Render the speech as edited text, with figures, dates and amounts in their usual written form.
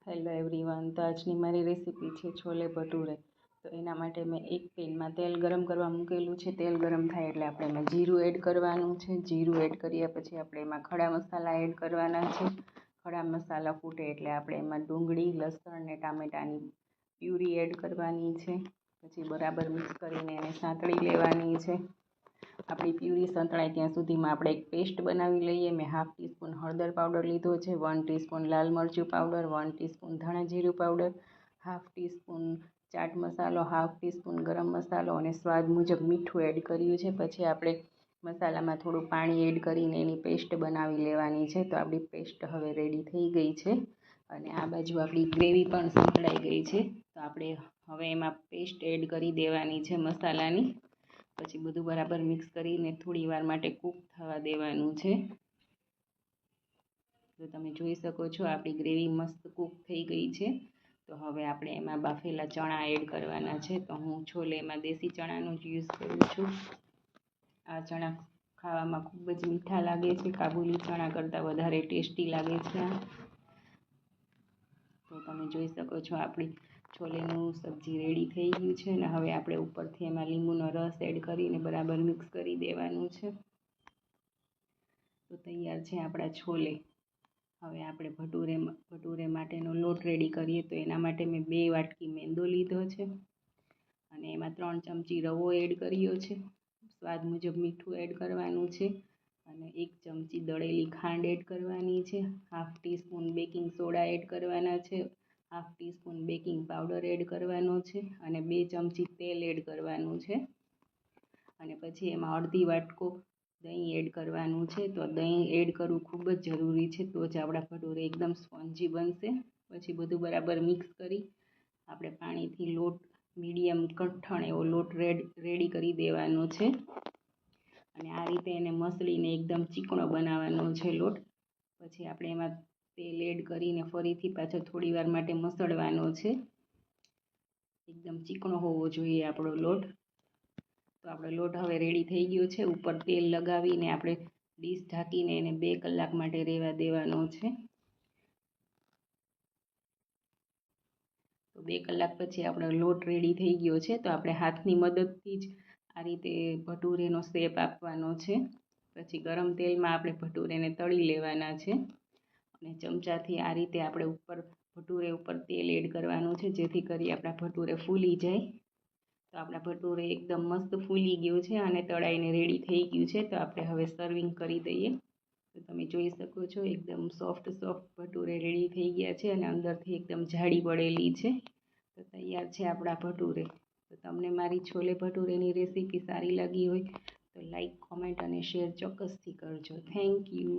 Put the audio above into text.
Hello everyone, તો આજની મારી રેસીપી છે છોલે ભટુરે। તો એના માટે મેં એક પેનમાં તેલ ગરમ કરવા મૂકેલું છે। તેલ ગરમ થાય એટલે આપણે એમાં જીરું એડ કરવાનું છે। જીરું એડ કર્યા પછી આપણે એમાં ખડા મસાલા એડ કરવાના છે। ખડા મસાલા ફૂટે એટલે આપણે એમાં ડુંગળી, લસણ ને ટામેટાની પ્યુરી એડ કરવાની છે। પછી બરાબર મિક્સ કરીને એને સાંતળી લેવાની છે। આપણી પ્યુરી સંતળાય ત્યાં સુધીમાં આપણે એક પેસ્ટ બનાવી લઈએ। મેં હાફ ટીસ્પૂન હળદર પાવડર લીધો છે, 1 ટીસ્પૂન લાલ મરચું પાવડર, 1 ટીસ્પૂન ધાણા જીરું પાવડર, હાફ ટીસ્પૂન ચાટ મસાલો, હાફ ટીસ્પૂન ગરમ મસાલો અને સ્વાદ મુજબ મીઠું એડ કર્યું છે। પછી આપણે મસાલામાં થોડું પાણી એડ કરીને એની પેસ્ટ બનાવી લેવાની છે। તો આપણી પેસ્ટ હવે રેડી થઈ ગઈ છે અને આ બાજુ આપણી ગ્રેવી પણ સંતળાઈ ગઈ છે। તો આપણે હવે એમાં પેસ્ટ એડ કરી દેવાની છે મસાલાની। પછી બધું બરાબર મિક્સ કરીને થોડી વાર માટે કૂક થવા દેવાનું છે। તો તમે જોઈ શકો છો આપણી ગ્રેવી મસ્ત કૂક થઈ ગઈ છે। તો હવે આપણે એમાં બાફેલા ચણા એડ કરવાના છે। તો હું છોલેમાં દેશી ચણાનો જ યુઝ કરું છું। આ ચણા ખાવામાં ખૂબ જ મીઠા લાગે છે, કાબુલી ચણા કરતાં વધારે ટેસ્ટી લાગે છે। તો તમે જોઈ શકો છો આપણી છોલેનું સબ્જી રેડી થઈ ગયું છે અને હવે આપણે ઉપરથી એમાં લીંબુનો રસ એડ કરીને બરાબર મિક્સ કરી દેવાનું છે। તો તૈયાર છે આપણા છોલે। હવે આપણે ભટુરે માટેનો લોટ રેડી કરીએ। તો એના માટે મેં 2 વાટકી મેંદો લીધો છે અને એમાં 3 ચમચી રવો એડ કર્યો છે। સ્વાદ મુજબ મીઠું એડ કરવાનું છે અને 1 ચમચી દળેલી ખાંડ એડ કરવાની છે। Half teaspoon baking soda add કરવાના છે, half teaspoon baking powder add કરવાનો છે અને 2 ચમચી તેલ એડ કરવાનું છે। અને પછી એમાં અડધી વાટકો દહીં એડ કરવાનું છે। તો દહીં એડ કરવું ખૂબ જ જરૂરી છે, તો જ આપણા ભટુરે એકદમ સ્પોન્જી બનશે। પછી બધું બરાબર મિક્સ કરી આપણે પાણીથી લોટ મીડિયમ કઠણ એવો લોટ રેડી કરી દેવાનો છે અને આ રીતે એને મસળીને એકદમ ચીકણો બનાવવાનો છે લોટ। પછી આપણે એમાં તેલ એડ કરીને ફરીથી પાછો થોડી વાર માટે મસળવાનો છે। એકદમ ચીકણો હોવો જોઈએ આપણો લોટ। તો આપણો લોટ હવે રેડી થઈ ગયો છે। ઉપર તેલ લગાવીને આપણે ડીશ ઢાંકીને એને 2 કલાક માટે રહેવા દેવાનો છે। તો 2 કલાક પછી આપણો લોટ રેડી થઈ ગયો છે। તો આપણે હાથની મદદથી જ આ રીતે ભટુરેનો શેપ આપવાનો છે। પછી ગરમ તેલમાં આપણે ભટુરેને તળી લેવાના છે અને ચમચાથી આ રીતે આપણે ભટુરે ઉપર તેલ એડ કરવાનું છે, જેથી કરી આપણા ભટુરે ફૂલી જાય। તો આપણા ભટુરે એકદમ મસ્ત ફૂલી ગયું છે અને તળાઈને રેડી થઈ ગયું છે। તો આપણે હવે સર્વિંગ કરી દઈએ। તો તમે જોઈ શકો છો એકદમ સોફ્ટ ભટુરે રેડી થઈ ગયા છે અને અંદરથી એકદમ જાડી પડેલી છે। તો તૈયાર છે આપણા ભટુરે। તો તમને મારી છોલે ભટુરેની રેસીપી સારી લાગી હોય તો લાઈક, કોમેન્ટ અને શેર ચોક્કસથી કરજો। Thank you.